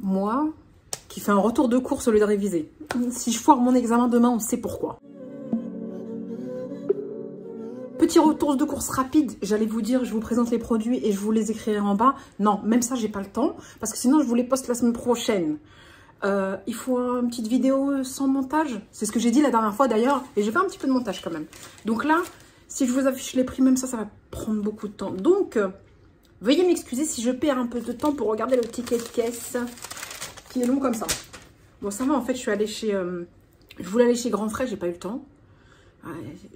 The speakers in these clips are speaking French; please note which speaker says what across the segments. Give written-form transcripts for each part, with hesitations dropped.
Speaker 1: Moi, qui fais un retour de course au lieu de réviser. Si je foire mon examen demain, on sait pourquoi. Petit retour de course rapide, j'allais vous dire, je vous présente les produits et je vous les écrirai en bas. Non, même ça, j'ai pas le temps, parce que sinon, je vous les poste la semaine prochaine. Il faut une petite vidéo sans montage. C'est ce que j'ai dit la dernière fois d'ailleurs, et j'ai fait un petit peu de montage quand même. Donc là, si je vous affiche les prix, même ça, ça va prendre beaucoup de temps. Donc, veuillez m'excuser si je perds un peu de temps pour regarder le ticket de caisse, qui est long comme ça. Bon, ça va, en fait, je suis allée chez... je voulais aller chez Grand Frais, j'ai pas eu le temps.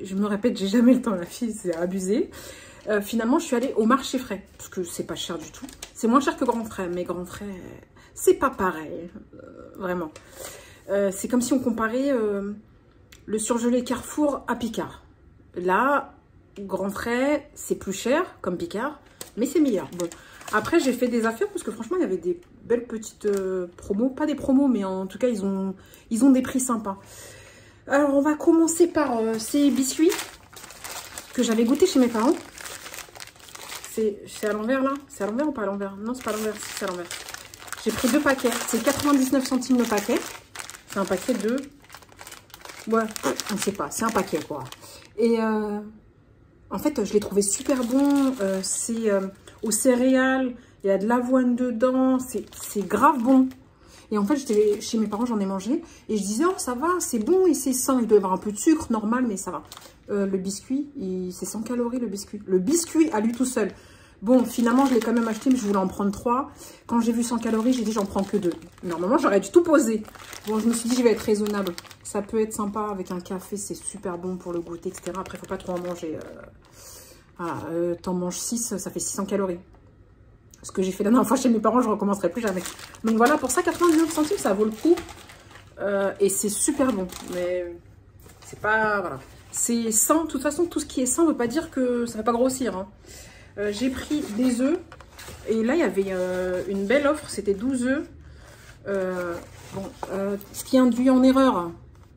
Speaker 1: Je me répète, j'ai jamais le temps, la fille, c'est abusé. Finalement, je suis allée au marché frais, parce que c'est pas cher du tout. C'est moins cher que Grand Frais, mais Grand Frais, c'est pas pareil, vraiment. C'est comme si on comparait le surgelé Carrefour à Picard. Là, Grand Frais, c'est plus cher, comme Picard, mais c'est meilleur. Bon, après, j'ai fait des affaires, parce que franchement, il y avait des belles petites promos. Pas des promos, mais en tout cas, ils ont des prix sympas. Alors, on va commencer par ces biscuits que j'avais goûté chez mes parents. C'est à l'envers, là? C'est à l'envers ou pas à l'envers? Non, c'est pas à l'envers, c'est à l'envers. J'ai pris 2 paquets. C'est 99 centimes le paquet. C'est un paquet de... Ouais, on ne sait pas. C'est un paquet, quoi. Et en fait, je l'ai trouvé super bon. C'est aux céréales. Il y a de l'avoine dedans. C'est grave bon. Et en fait, j'étais chez mes parents, j'en ai mangé. Et je disais, oh, ça va, c'est bon et c'est sain. Il doit y avoir un peu de sucre, normal, mais ça va. Le biscuit, c'est 100 calories, le biscuit. Le biscuit à lui tout seul. Bon, finalement, je l'ai quand même acheté, mais je voulais en prendre 3. Quand j'ai vu 100 calories, j'ai dit, j'en prends que 2. Normalement, j'aurais dû tout poser. Bon, je me suis dit, je vais être raisonnable. Ça peut être sympa avec un café, c'est super bon pour le goûter, etc. Après, il ne faut pas trop en manger. Voilà, t'en manges 6, ça fait 600 calories. Ce que j'ai fait la dernière fois chez mes parents, je ne recommencerai plus jamais. Donc voilà, pour ça, 99 centimes, ça vaut le coup. Et c'est super bon. Mais c'est pas... Voilà. C'est sain. De toute façon, tout ce qui est sain ne veut pas dire que ça ne va pas grossir. Hein. J'ai pris des œufs. Et là, il y avait une belle offre. C'était 12 œufs. Ce qui induit en erreur,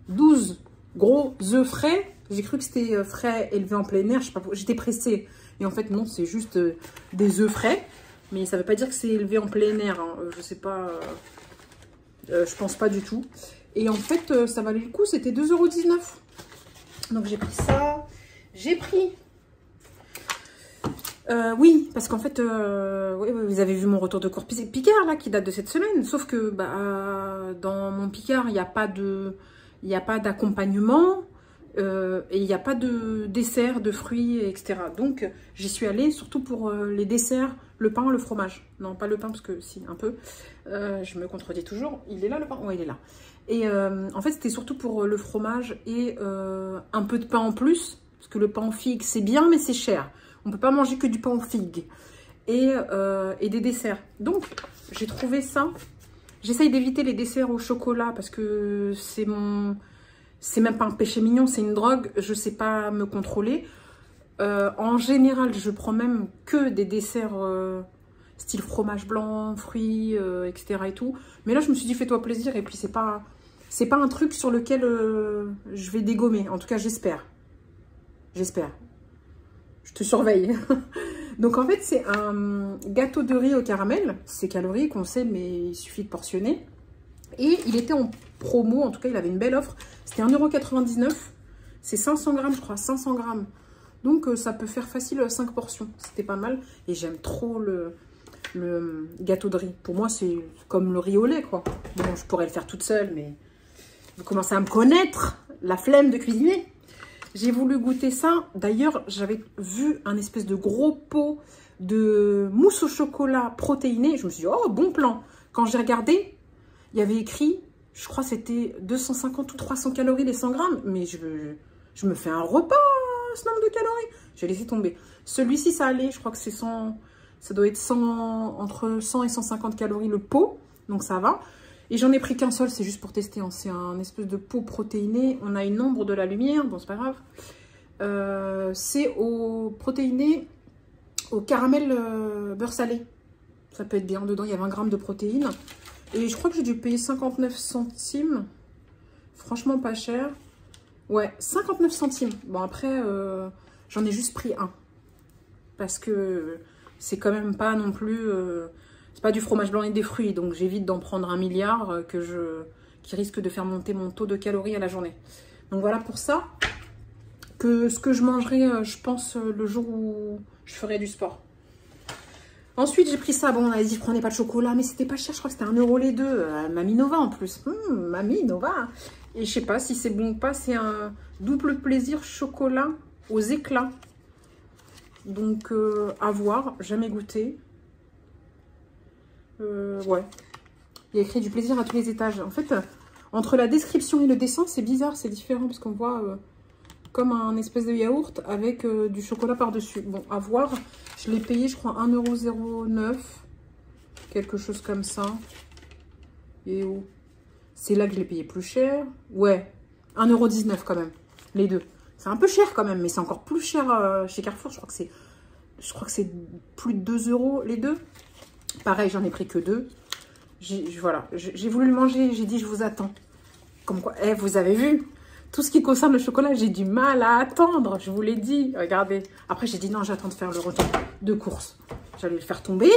Speaker 1: 12 gros œufs frais. J'ai cru que c'était frais élevés en plein air. Je sais pas, j'étais pressée. Et en fait, non, c'est juste des œufs frais. Mais ça ne veut pas dire que c'est élevé en plein air. Hein. Je sais pas. Je pense pas du tout. Et en fait, ça valait le coup. C'était 2,19 €. Donc, j'ai pris ça. J'ai pris... oui, parce qu'en fait, oui, vous avez vu mon retour de cours Picard, là, qui date de cette semaine. Sauf que dans mon Picard, il n'y a pas d'accompagnement. Et il n'y a pas de dessert, de fruits, etc. Donc, j'y suis allée surtout pour les desserts, le pain, le fromage. Non, pas le pain, parce que si, un peu. Je me contredis toujours. Il est là, le pain? Oui, il est là. Et en fait, c'était surtout pour le fromage et un peu de pain en plus. Parce que le pain en figue, c'est bien, mais c'est cher. On ne peut pas manger que du pain en figue. Et des desserts. Donc, j'ai trouvé ça. J'essaye d'éviter les desserts au chocolat parce que c'est mon... C'est même pas un péché mignon, c'est une drogue. Je sais pas me contrôler. En général, je prends même que des desserts style fromage blanc, fruits, etc. et tout. Mais là, je me suis dit, fais-toi plaisir. Et puis, c'est pas un truc sur lequel je vais dégommer. En tout cas, j'espère. J'espère. Je te surveille. Donc, en fait, c'est un gâteau de riz au caramel. C'est calorique, on sait, mais il suffit de portionner. Et il était en promo, en tout cas, il avait une belle offre. C'était 1,99 €. C'est 500 grammes, je crois, 500 grammes. Donc, ça peut faire facile 5 portions. C'était pas mal. Et j'aime trop le gâteau de riz. Pour moi, c'est comme le riz au lait, quoi. Bon, je pourrais le faire toute seule, mais vous commencez à me connaître. La flemme de cuisiner. J'ai voulu goûter ça. D'ailleurs, j'avais vu un espèce de gros pot de mousse au chocolat protéinée. Je me suis dit, oh, bon plan. Quand j'ai regardé, il y avait écrit, je crois que c'était 250 ou 300 calories les 100 grammes. Mais je me fais un repas à ce nombre de calories. J'ai laissé tomber. Celui-ci, ça allait. Je crois que c'est 100, ça doit être 100, entre 100 et 150 calories le pot. Donc ça va. Et j'en ai pris qu'un seul, c'est juste pour tester. Hein. C'est un espèce de pot protéiné. On a une ombre de la lumière. Bon, c'est pas grave. C'est au protéiné, au caramel beurre salé. Ça peut être bien. Dedans, il y a 20 grammes de protéines. Et je crois que j'ai dû payer 59 centimes. Franchement, pas cher. Ouais, 59 centimes. Bon, après, j'en ai juste pris un. Parce que c'est quand même pas non plus C'est pas du fromage blanc et des fruits, donc j'évite d'en prendre 1 milliard qui risque de faire monter mon taux de calories à la journée. Donc voilà pour ça, ce que je mangerai, je pense, le jour où je ferai du sport. Ensuite, j'ai pris ça. Bon, on avait dit que je prenais pas de chocolat, mais c'était pas cher. Je crois que c'était 1 € les deux. Mamie Nova en plus. Mamie Nova. Et je sais pas si c'est bon ou pas. C'est un double plaisir chocolat aux éclats. Donc, à voir. Jamais goûté. Ouais. Il y a écrit du plaisir à tous les étages. En fait, entre la description et le dessin, c'est bizarre. C'est différent parce qu'on voit comme un espèce de yaourt avec du chocolat par-dessus. Bon, à voir. Je l'ai payé, je crois, 1,09 €. Quelque chose comme ça. Et où? C'est là que je l'ai payé plus cher. Ouais, 1,19 € quand même. Les deux. C'est un peu cher quand même, mais c'est encore plus cher chez Carrefour. Je crois que c'est plus de 2 € les deux. Pareil, j'en ai pris que 2. Voilà, j'ai voulu le manger. J'ai dit, je vous attends. Comme quoi, vous avez vu? Tout ce qui concerne le chocolat, j'ai du mal à attendre. Je vous l'ai dit. Regardez. Après, j'ai dit non, j'attends de faire le retour de course. J'allais le faire tomber.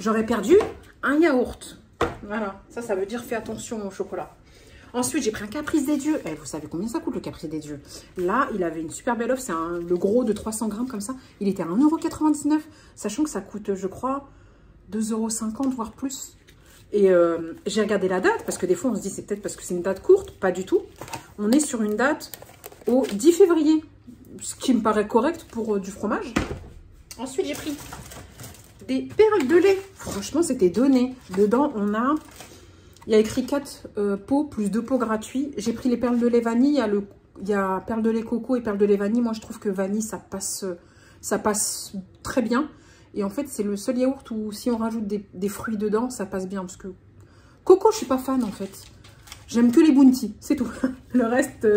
Speaker 1: J'aurais perdu un yaourt. Voilà. Ça veut dire fais attention au chocolat. Ensuite, j'ai pris un Caprice des Dieux. Vous savez combien ça coûte le Caprice des Dieux? Là, il avait une super belle offre. C'est le gros de 300 grammes comme ça. Il était à 1,99 €. Sachant que ça coûte, je crois, 2,50 €, voire plus. Et j'ai regardé la date, parce que des fois, on se dit c'est peut-être parce que c'est une date courte. Pas du tout. On est sur une date au 10 février. Ce qui me paraît correct pour du fromage. Ensuite, j'ai pris des perles de lait. Franchement, c'était donné. Dedans, il y a écrit 4 pots plus 2 pots gratuits. J'ai pris les perles de lait vanille. Il y a perles de lait coco et perles de lait vanille. Moi, je trouve que vanille, ça passe très bien. Et en fait, c'est le seul yaourt où si on rajoute des fruits dedans, ça passe bien. Parce que coco, je suis pas fan en fait. J'aime que les Bounty, c'est tout. Le reste,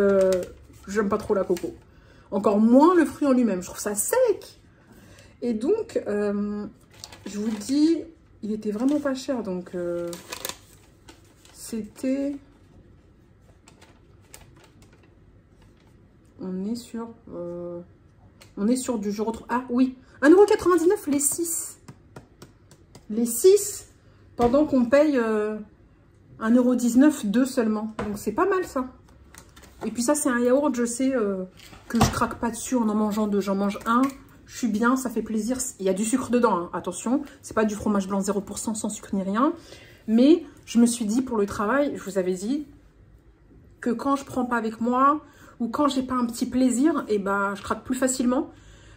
Speaker 1: j'aime pas trop la coco. Encore moins le fruit en lui-même. Je trouve ça sec. Et donc, je vous dis, il était vraiment pas cher. Donc, c'était... On est sur du... Je retrouve... Ah oui, 1,99 € les 6. Les 6, pendant qu'on paye 1,19 €, 2 seulement. Donc c'est pas mal ça. Et puis ça, c'est un yaourt, je sais que je craque pas dessus en mangeant 2. J'en mange un, je suis bien, ça fait plaisir. Il y a du sucre dedans, hein, attention. C'est pas du fromage blanc 0% sans sucre ni rien. Mais je me suis dit, pour le travail, je vous avais dit que quand je prends pas avec moi ou quand j'ai pas un petit plaisir, et ben, je craque plus facilement.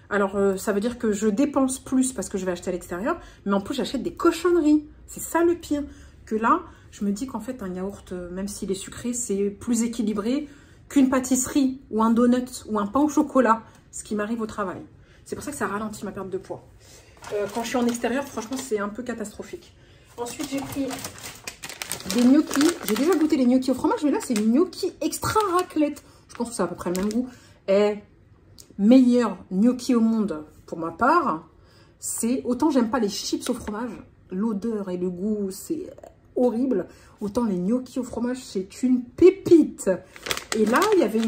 Speaker 1: Alors, ça veut dire que je dépense plus parce que je vais acheter à l'extérieur. Mais en plus, j'achète des cochonneries. C'est ça le pire. Que là, je me dis qu'en fait, un yaourt, même s'il est sucré, c'est plus équilibré qu'une pâtisserie ou un donut ou un pain au chocolat. Ce qui m'arrive au travail. C'est pour ça que ça ralentit ma perte de poids. Quand je suis en extérieur, franchement, c'est un peu catastrophique. Ensuite, j'ai pris des gnocchis. J'ai déjà goûté les gnocchis au fromage, mais là, c'est les gnocchis extra raclette. Je pense que c'est à peu près le même goût. Meilleur gnocchi au monde pour ma part, c'est autant j'aime pas les chips au fromage, l'odeur et le goût c'est horrible, autant les gnocchis au fromage c'est une pépite. Et là il y avait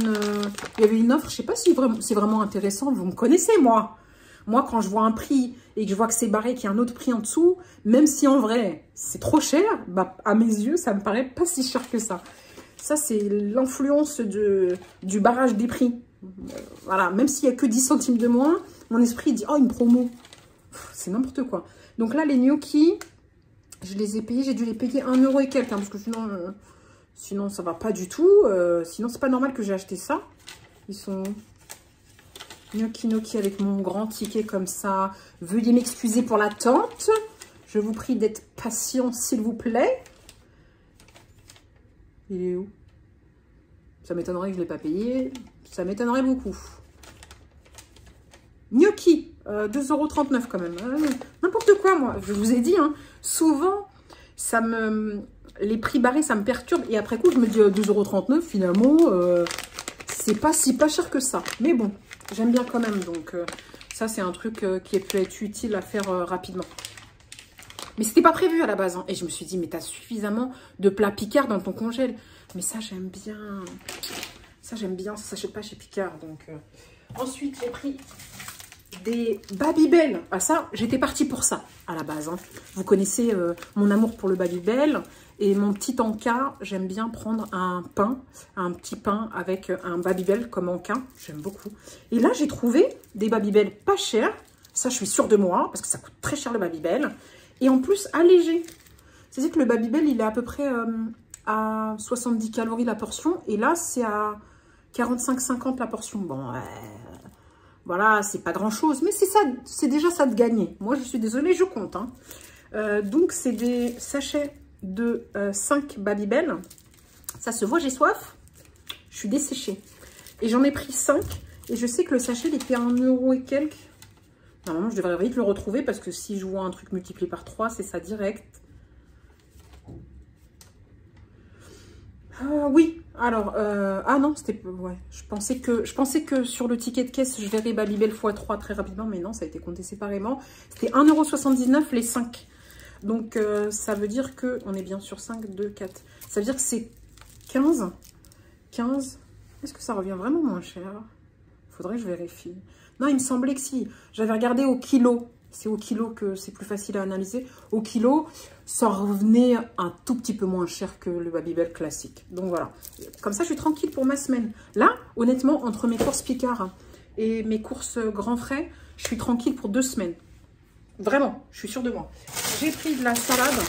Speaker 1: une offre, je sais pas si c'est vraiment intéressant, vous me connaissez moi quand je vois un prix et que je vois que c'est barré qu'il y a un autre prix en dessous, même si en vrai c'est trop cher, bah à mes yeux ça me paraît pas si cher que ça. Ça c'est l'influence du barrage des prix. Voilà, même s'il n'y a que 10 centimes de moins, mon esprit dit, oh, une promo. C'est n'importe quoi. Donc là, les gnocchis, je les ai payés, j'ai dû les payer 1 € et quelques, hein, parce que sinon ça va pas du tout. Sinon, c'est pas normal que j'ai acheté ça. Ils sont gnocchi avec mon grand ticket comme ça. Veuillez m'excuser pour l'attente. Je vous prie d'être patient, s'il vous plaît. Il est où? Ça m'étonnerait que je ne l'ai pas payé. Ça m'étonnerait beaucoup. Gnocchi, 2,39 € quand même. N'importe quoi, moi. Je vous ai dit, hein, souvent, les prix barrés, ça me perturbe. Et après coup, je me dis 2,39 €, finalement, c'est pas si pas cher que ça. Mais bon, j'aime bien quand même. Donc, ça, c'est un truc qui peut être utile à faire rapidement. Mais c'était pas prévu à la base. Hein. Et je me suis dit, mais tu as suffisamment de plats Picard dans ton congèle. Mais ça, j'aime bien. Ça, j'aime bien. Ça s'achète pas chez Picard. Donc, ensuite, j'ai pris des Babybel. Ah ça, j'étais partie pour ça à la base. Hein. Vous connaissez mon amour pour le Babybel. Et mon petit encas, j'aime bien prendre un petit pain avec un Babybel comme encas. J'aime beaucoup. Et là, j'ai trouvé des Babybel pas chers. Ça, je suis sûre de moi, parce que ça coûte très cher le Babybel. Et en plus, allégé. C'est-à-dire que le Babybel, il est à peu près à 70 calories la portion. Et là, c'est à 45-50 la portion. Bon, voilà, c'est pas grand-chose. Mais c'est déjà ça de gagner. Moi, je suis désolée, je compte. Hein. Donc, c'est des sachets de 5 Babybel. Ça se voit, j'ai soif. Je suis desséchée. Et j'en ai pris 5. Et je sais que le sachet, il était à 1 € et quelques. Normalement, je devrais vite le retrouver parce que si je vois un truc multiplié par 3, c'est ça direct. Oui, alors, ah non, c'était, ouais, je pensais que sur le ticket de caisse, je verrais Babybel x3 très rapidement, mais non, ça a été compté séparément. C'était 1,79 € les 5. Donc, ça veut dire que, on est bien sur 5, 2, 4. Ça veut dire que c'est 15. 15. Est-ce que ça revient vraiment moins cher? Faudrait que je vérifie. Non, il me semblait que si. J'avais regardé au kilo. C'est au kilo que c'est plus facile à analyser. Au kilo, ça revenait un tout petit peu moins cher que le Babybel classique. Donc voilà. Comme ça, je suis tranquille pour ma semaine. Là, honnêtement, entre mes courses Picard et mes courses Grand Frais, je suis tranquille pour 2 semaines. Vraiment, je suis sûre de moi. J'ai pris de la salade.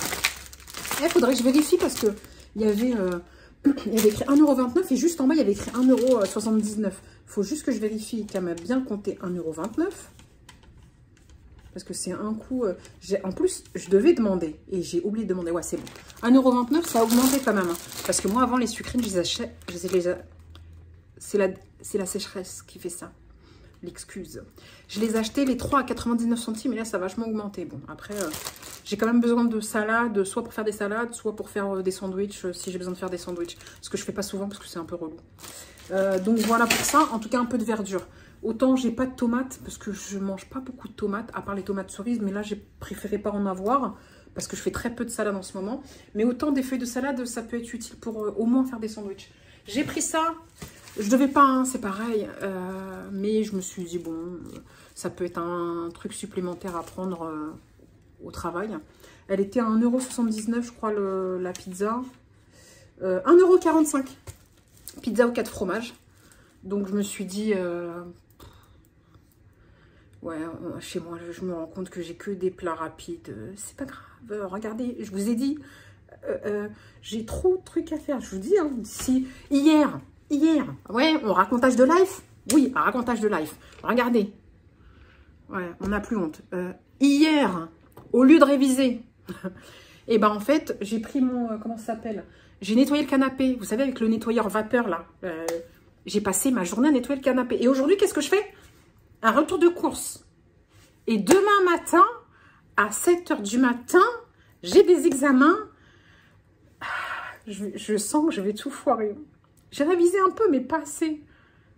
Speaker 1: Il faudrait que je vérifie parce que il y avait écrit 1,29 € et juste en bas, il y avait écrit 1,79 €. Il faut juste que je vérifie qu'elle m'a bien compté 1,29 €. Parce que c'est un coup... en plus, je devais demander. Et j'ai oublié de demander. Ouais, c'est bon. 1,29 €, ça a augmenté quand même. Hein. Parce que moi, avant, les sucrines, je les achète. C'est la sécheresse qui fait ça. L'excuse. Je les ai achetés les 3 à 99 centimes. Et là, ça a vachement augmenté. Bon, après, j'ai quand même besoin de salade. Soit pour faire des salades, soit pour faire des sandwichs. Si j'ai besoin de faire des sandwichs. Ce que je fais pas souvent parce que c'est un peu relou. Donc, voilà pour ça. En tout cas, un peu de verdure. Autant j'ai pas de tomates parce que je mange pas beaucoup de tomates, à part les tomates cerises, mais là j'ai préféré pas en avoir parce que je fais très peu de salade en ce moment. Mais autant des feuilles de salade, ça peut être utile pour au moins faire des sandwichs. J'ai pris ça, je devais pas, hein, c'est pareil, mais je me suis dit bon, ça peut être un truc supplémentaire à prendre au travail. Elle était à 1,79 €, je crois, la pizza. 1,45 €. Pizza aux 4 fromages. Donc je me suis dit... ouais, chez moi, je me rends compte que j'ai que des plats rapides. C'est pas grave. Regardez, je vous ai dit, j'ai trop de trucs à faire. Je vous dis, hein, si hier, ouais, on racontage de live. Oui, un racontage de live. Regardez. Ouais, on n'a plus honte. Hier, au lieu de réviser, et ben en fait, j'ai pris mon, comment ça s'appelle? J'ai nettoyé le canapé. Vous savez, avec le nettoyeur vapeur là. J'ai passé ma journée à nettoyer le canapé. Et aujourd'hui, qu'est-ce que je fais? Un retour de course. Et demain matin, à 7 h du matin, j'ai des examens. Je sens que je vais tout foirer. J'ai révisé un peu, mais pas assez.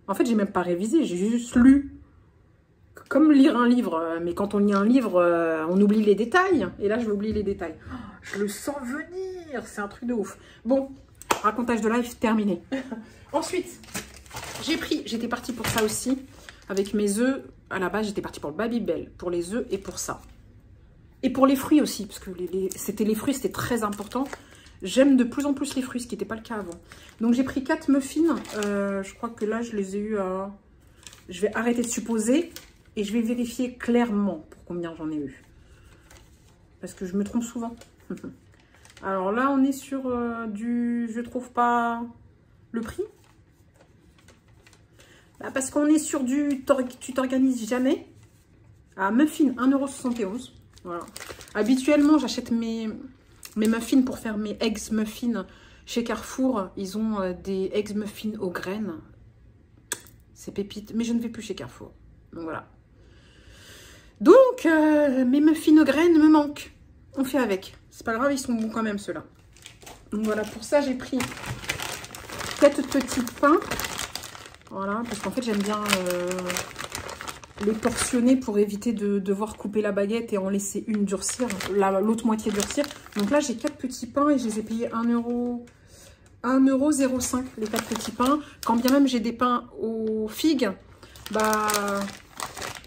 Speaker 1: En fait, j'ai même pas révisé, j'ai juste lu. Comme lire un livre. Mais quand on lit un livre, on oublie les détails. Et là, je vais oublier les détails. Oh, je le sens venir. C'est un truc de ouf. Bon, racontage de live terminé. Ensuite, j'étais partie pour ça aussi. Avec mes œufs, à la base, j'étais partie pour le Babybel, pour les œufs et pour ça. Et pour les fruits aussi, parce que les fruits, c'était très important. J'aime de plus en plus les fruits, ce qui n'était pas le cas avant. Donc, j'ai pris 4 muffins. Je crois que là, je les ai eu à... Je vais arrêter de supposer et je vais vérifier clairement pour combien j'en ai eu. Parce que je me trompe souvent. Alors là, on est sur du... Je trouve pas le prix. Bah parce qu'on est sur du... Tu t'organises jamais. À muffins, 1,71 €. Voilà. Habituellement, j'achète mes muffins pour faire mes eggs muffins chez Carrefour. Ils ont des eggs muffins aux graines. C'est pépite. Mais je ne vais plus chez Carrefour. Donc voilà. Donc, mes muffins aux graines me manquent. On fait avec. C'est pas grave, ils sont bons quand même, ceux-là. Donc voilà, pour ça, j'ai pris 4 petits pains. Voilà, parce qu'en fait, j'aime bien les portionner pour éviter de devoir couper la baguette et en laisser une durcir, l'autre moitié durcir. Donc là, j'ai 4 petits pains et je les ai payés 1,05 €, les 4 petits pains. Quand bien même j'ai des pains aux figues, bah,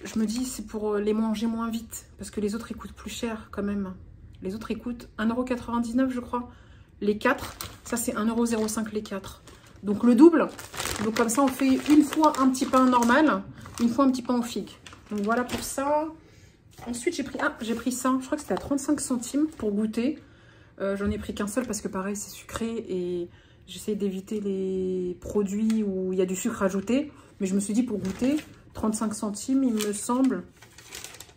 Speaker 1: je me dis, c'est pour les manger moins vite. Parce que les autres, ils coûtent plus cher quand même. Les autres, ils coûtent 1,99 €, je crois. Les 4, ça c'est 1,05 € les 4. Donc le double. Donc comme ça, on fait une fois un petit pain normal, une fois un petit pain aux figues. Donc voilà pour ça. Ensuite, j'ai pris ça. Je crois que c'était à 35 centimes pour goûter. J'en ai pris qu'un seul parce que pareil, c'est sucré. Et j'essaie d'éviter les produits où il y a du sucre ajouté. Mais je me suis dit pour goûter, 35 centimes, il me semble.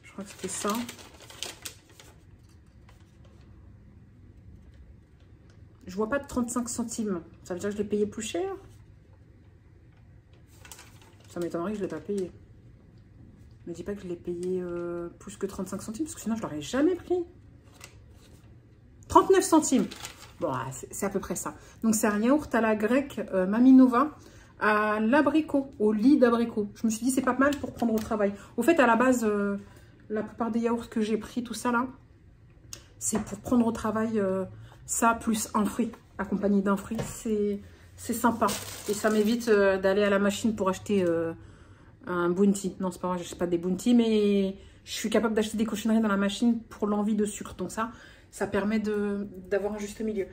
Speaker 1: Je crois que c'était ça. Je vois pas de 35 centimes. Ça veut dire que je l'ai payé plus cher? Ça m'étonnerait que je ne l'ai pas payé. Ne dis pas que je l'ai payé plus que 35 centimes, parce que sinon je l'aurais jamais pris. 39 centimes. Bon, c'est à peu près ça. Donc c'est un yaourt à la grecque Mamie Nova à l'abricot, au lit d'abricot. Je me suis dit c'est pas mal pour prendre au travail. Au fait, à la base, la plupart des yaourts que j'ai pris, tout ça là, c'est pour prendre au travail ça plus un fruit, accompagné d'un fruit. C'est sympa. Et ça m'évite d'aller à la machine pour acheter un bounty. Non, c'est pas vrai, je n'achète pas des bounty, mais je suis capable d'acheter des cochonneries dans la machine pour l'envie de sucre. Donc ça permet d'avoir un juste milieu.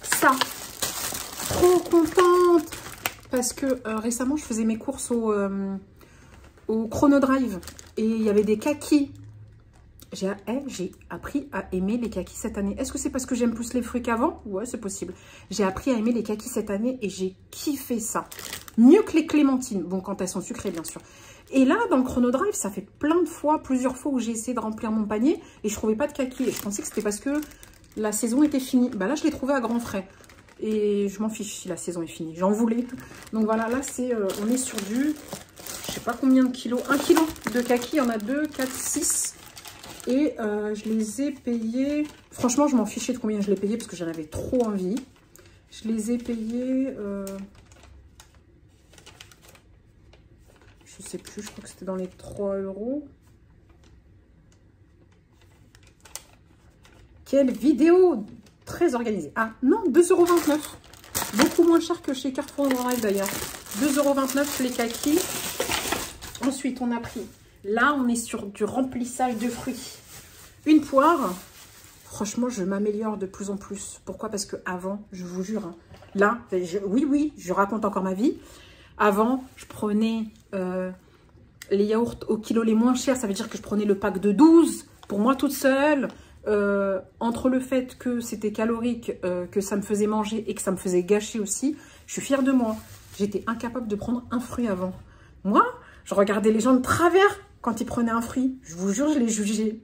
Speaker 1: Ça, trop contente parce que récemment, je faisais mes courses au Chrono Drive et il y avait des kakis. J'ai appris à aimer les kakis cette année. Est-ce que c'est parce que j'aime plus les fruits qu'avant? Ouais, c'est possible. J'ai appris à aimer les kakis cette année et j'ai kiffé ça. Mieux que les clémentines. Bon, quand elles sont sucrées, bien sûr. Et là, dans le Chrono Drive, ça fait plusieurs fois où j'ai essayé de remplir mon panier et je trouvais pas de kakis. Et je pensais que c'était parce que la saison était finie. Bah là, je l'ai trouvé à grands frais. Et je m'en fiche si la saison est finie. J'en voulais. Donc voilà, là, on est sur du... Je sais pas combien de kilos. 1 kilo de kakis. Il y en a 2, 4, 6... Et je les ai payés... Franchement, je m'en fichais de combien je les payais parce que j'en avais trop envie. Je les ai payés... je sais plus, je crois que c'était dans les 3 €. Quelle vidéo très organisée. Ah non, 2,29 €. Beaucoup moins cher que chez Carrefour Drive d'ailleurs. 2,29 € les kakis. Ensuite, on a pris... Là, on est sur du remplissage de fruits. Une poire. Franchement, je m'améliore de plus en plus. Pourquoi? Parce que avant, je vous jure, hein, là, oui, je raconte encore ma vie. Avant, je prenais les yaourts au kilo les moins chers. Ça veut dire que je prenais le pack de 12 pour moi toute seule. Entre le fait que c'était calorique, que ça me faisait manger et que ça me faisait gâcher aussi, je suis fière de moi. J'étais incapable de prendre un fruit avant. Moi, je regardais les gens de travers quand ils prenaient un fruit. Je vous jure, je les jugeais.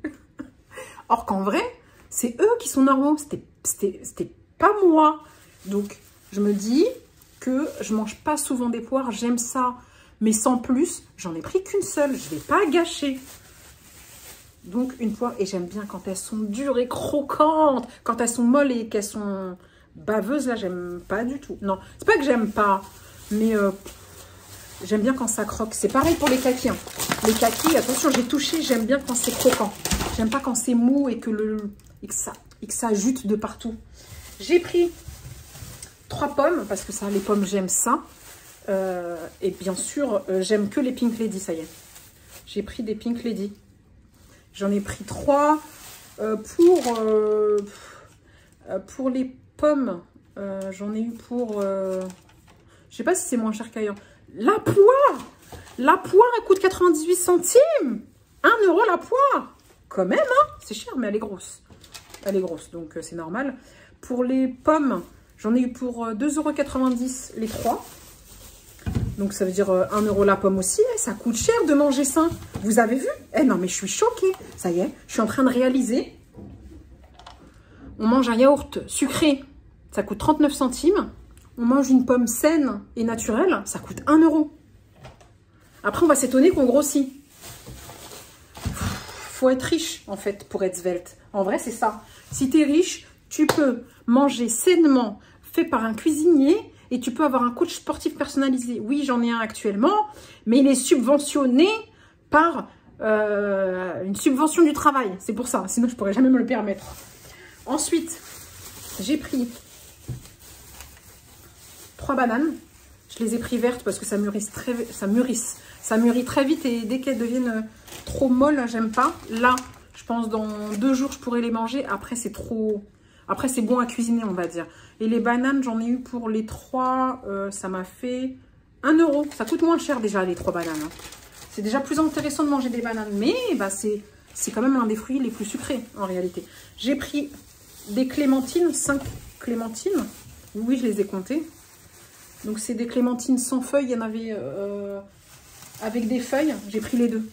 Speaker 1: Or qu'en vrai, c'est eux qui sont normaux. C'était pas moi. Donc, je me dis que je mange pas souvent des poires. J'aime ça, mais sans plus. J'en ai pris qu'une seule. Je vais pas gâcher. Donc, une poire. Et j'aime bien quand elles sont dures et croquantes. Quand elles sont molles et qu'elles sont baveuses, là, j'aime pas du tout. Non, c'est pas que j'aime pas, mais... j'aime bien quand ça croque. C'est pareil pour les kakis. Hein. Les kakis, attention, j'ai touché, j'aime bien quand c'est croquant. J'aime pas quand c'est mou et que ça jute de partout. J'ai pris 3 pommes, parce que ça, les pommes, j'aime ça. Et bien sûr, j'aime que les Pink Lady, ça y est. J'ai pris des Pink Lady. J'en ai pris 3. Pour les pommes, j'en ai eu pour... je sais pas si c'est moins cher qu'ailleurs. La poire, elle coûte 98 centimes. 1 € la poire. Quand même, hein. C'est cher, mais elle est grosse. Elle est grosse, donc c'est normal. Pour les pommes, j'en ai eu pour 2,90 € les 3. Donc ça veut dire 1 € la pomme aussi. Ça coûte cher de manger ça. Vous avez vu? Non, mais je suis choquée. Ça y est, je suis en train de réaliser. On mange un yaourt sucré. Ça coûte 39 centimes. On mange une pomme saine et naturelle, ça coûte 1 €. Après, on va s'étonner qu'on grossit. Faut être riche, en fait, pour être svelte. En vrai, c'est ça. Si tu es riche, tu peux manger sainement, fait par un cuisinier, et tu peux avoir un coach sportif personnalisé. Oui, j'en ai un actuellement, mais il est subventionné par une subvention du travail. C'est pour ça, sinon je pourrais jamais me le permettre. Ensuite, j'ai pris 3 bananes. Je les ai pris vertes parce que ça mûrit très vite et dès qu'elles deviennent trop molles, j'aime pas. Là, je pense dans 2 jours, je pourrais les manger. Après, c'est trop... Après, c'est bon à cuisiner, on va dire. Et les bananes, j'en ai eu pour les 3. Ça m'a fait 1 €. Ça coûte moins cher déjà, les 3 bananes. Hein. C'est déjà plus intéressant de manger des bananes. Mais bah, c'est quand même l'un des fruits les plus sucrés, en réalité. J'ai pris des clémentines, 5 clémentines. Oui, je les ai comptées. Donc, c'est des clémentines sans feuilles. Il y en avait avec des feuilles. J'ai pris les 2.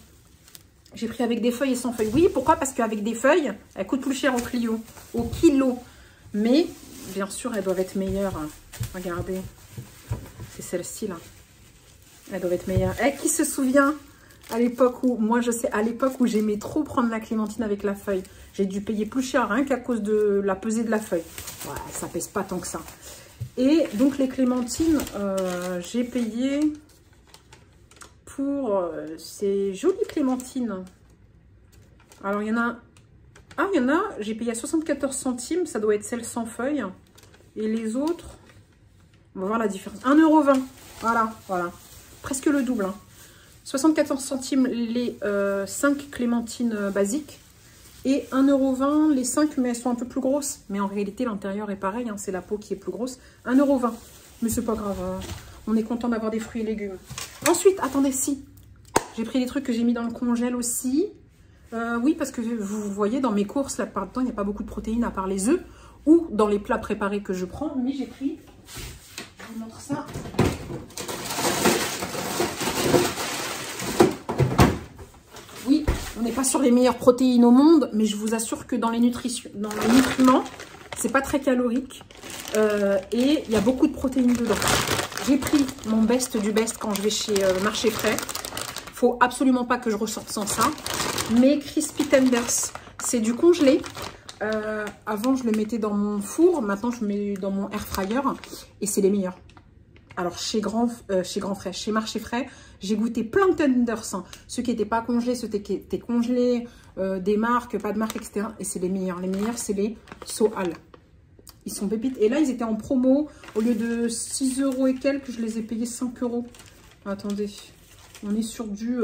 Speaker 1: J'ai pris avec des feuilles et sans feuilles. Oui, pourquoi? Parce qu'avec des feuilles, elles coûtent plus cher au kilo. Mais, bien sûr, elles doivent être meilleures. Regardez. C'est celle-ci, là. Elles doivent être meilleures. Et qui se souvient à l'époque où... Moi, je sais, à l'époque où j'aimais trop prendre la clémentine avec la feuille. J'ai dû payer plus cher, rien qu'à cause de la pesée de la feuille. Ouais, ça pèse pas tant que ça. Et donc, les clémentines, j'ai payé... pour ces jolies clémentines. Alors, il y en a... Ah, il y en a, j'ai payé à 74 centimes. Ça doit être celle sans feuilles. Et les autres, on va voir la différence. 1,20 €. Voilà, voilà. Presque le double. Hein. 74 centimes les 5 clémentines basiques. Et 1,20 € les 5, mais elles sont un peu plus grosses. Mais en réalité, l'intérieur est pareil. Hein, c'est la peau qui est plus grosse. 1,20 €. Mais c'est pas grave. On est content d'avoir des fruits et légumes. Ensuite, attendez, si. J'ai pris des trucs que j'ai mis dans le congèle aussi. Oui, parce que vous voyez, dans mes courses, la plupart du temps, il n'y a pas beaucoup de protéines à part les œufs. Ou dans les plats préparés que je prends. Mais j'ai pris... Je vous montre ça. Oui, on n'est pas sur les meilleures protéines au monde. Mais je vous assure que dans les nutriments, c'est pas très calorique. Et il y a beaucoup de protéines dedans. J'ai pris mon best du best quand je vais chez Marché Frais. Faut absolument pas que je ressorte sans ça. Mes Crispy Tenders, c'est du congelé. Avant, je le mettais dans mon four. Maintenant, je le mets dans mon air fryer. Et c'est les meilleurs. Alors, chez Marché Frais, j'ai goûté plein de tenders. Hein. Ceux qui n'étaient pas congelés, ceux qui étaient congelés, des marques, pas de marques, etc. Et c'est les meilleurs. Les meilleurs, c'est les Soal. Ils sont pépites. Et là, ils étaient en promo. Au lieu de 6 € et quelques, je les ai payés 5 €. Attendez. On est sur du...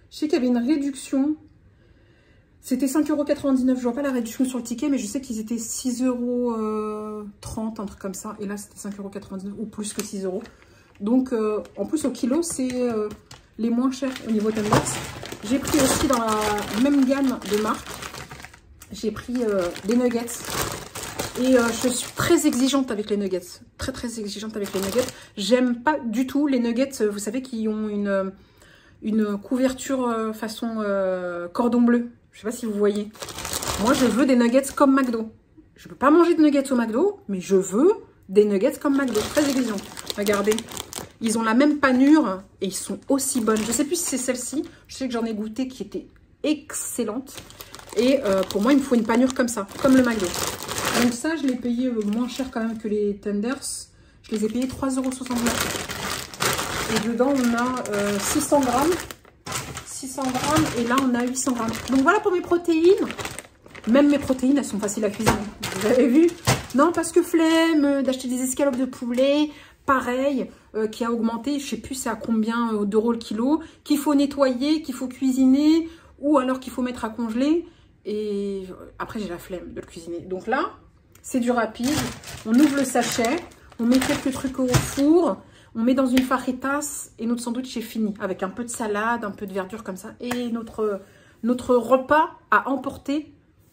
Speaker 1: Je sais qu'il y avait une réduction. C'était 5,99 €. Je vois pas la réduction sur le ticket, mais je sais qu'ils étaient 6,30 €, un truc comme ça. Et là, c'était 5,99 € ou plus que 6 €. Donc, en plus, au kilo, c'est les moins chers au niveau tenders. J'ai pris aussi dans la même gamme de marques. J'ai pris des nuggets. Et je suis très exigeante avec les nuggets. Très, très exigeante avec les nuggets. J'aime pas du tout les nuggets, vous savez, qui ont une couverture façon cordon bleu. Je sais pas si vous voyez. Moi, je veux des nuggets comme McDo. Je peux pas manger de nuggets au McDo, mais je veux des nuggets comme McDo. Très exigeante. Regardez. Ils ont la même panure et ils sont aussi bonnes. Je sais plus si c'est celle-ci. Je sais que j'en ai goûté qui était excellente. Et pour moi, il me faut une panure comme ça, comme le McDo. Donc ça, je l'ai payé moins cher quand même que les tenders. Je les ai payés 3,69 €. Et dedans, on a 600 grammes. 600 grammes. Et là, on a 800 grammes. Donc voilà pour mes protéines. Même mes protéines, elles sont faciles à cuisiner. Vous avez vu? Non, parce que flemme d'acheter des escalopes de poulet. Pareil, qui a augmenté. Je sais plus c'est à combien d'euros le kilo. Qu'il faut nettoyer, qu'il faut cuisiner. Ou alors qu'il faut mettre à congeler. Et après, j'ai la flemme de le cuisiner. Donc là, c'est du rapide. On ouvre le sachet. On met quelques trucs au four. On met dans une fajitas. Et notre sandwich est fini. Avec un peu de salade, un peu de verdure comme ça. Et notre repas à emporter.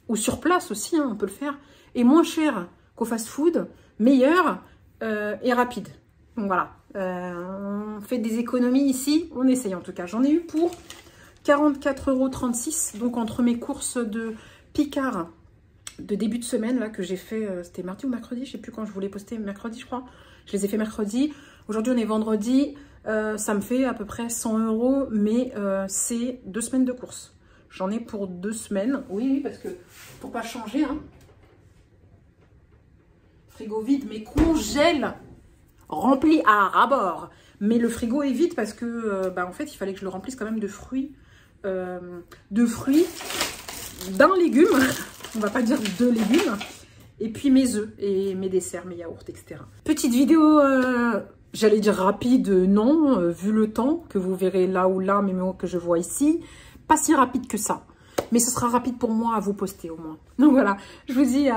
Speaker 1: Ou sur place aussi, hein, on peut le faire. Et moins cher qu'au fast-food. Meilleur et rapide. Donc voilà. On fait des économies ici. On essaye en tout cas. J'en ai eu pour 44,36 €. Donc entre mes courses de Picard de début de semaine là que j'ai fait, c'était mardi ou mercredi, je sais plus quand je voulais poster, mercredi je crois. Je les ai fait mercredi. Aujourd'hui on est vendredi, ça me fait à peu près 100 €, mais c'est 2 semaines de courses. J'en ai pour 2 semaines. Oui, parce que pour pas changer, hein. Frigo vide, mais congèle rempli à ras-bord. Mais le frigo est vide parce que en fait il fallait que je le remplisse quand même de fruits. D'un légume, on va pas dire de légumes, Et puis mes œufs et mes desserts, mes yaourts, etc. Petite vidéo, j'allais dire rapide, non, vu le temps que vous verrez là ou là, mais que je vois ici. Pas si rapide que ça. Mais ce sera rapide pour moi à vous poster au moins. Donc voilà, je vous dis,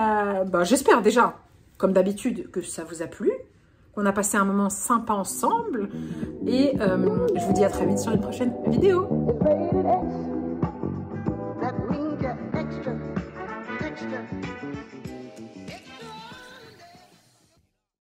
Speaker 1: j'espère déjà, comme d'habitude, que ça vous a plu. On a passé un moment sympa ensemble. Et je vous dis à très vite sur une prochaine vidéo.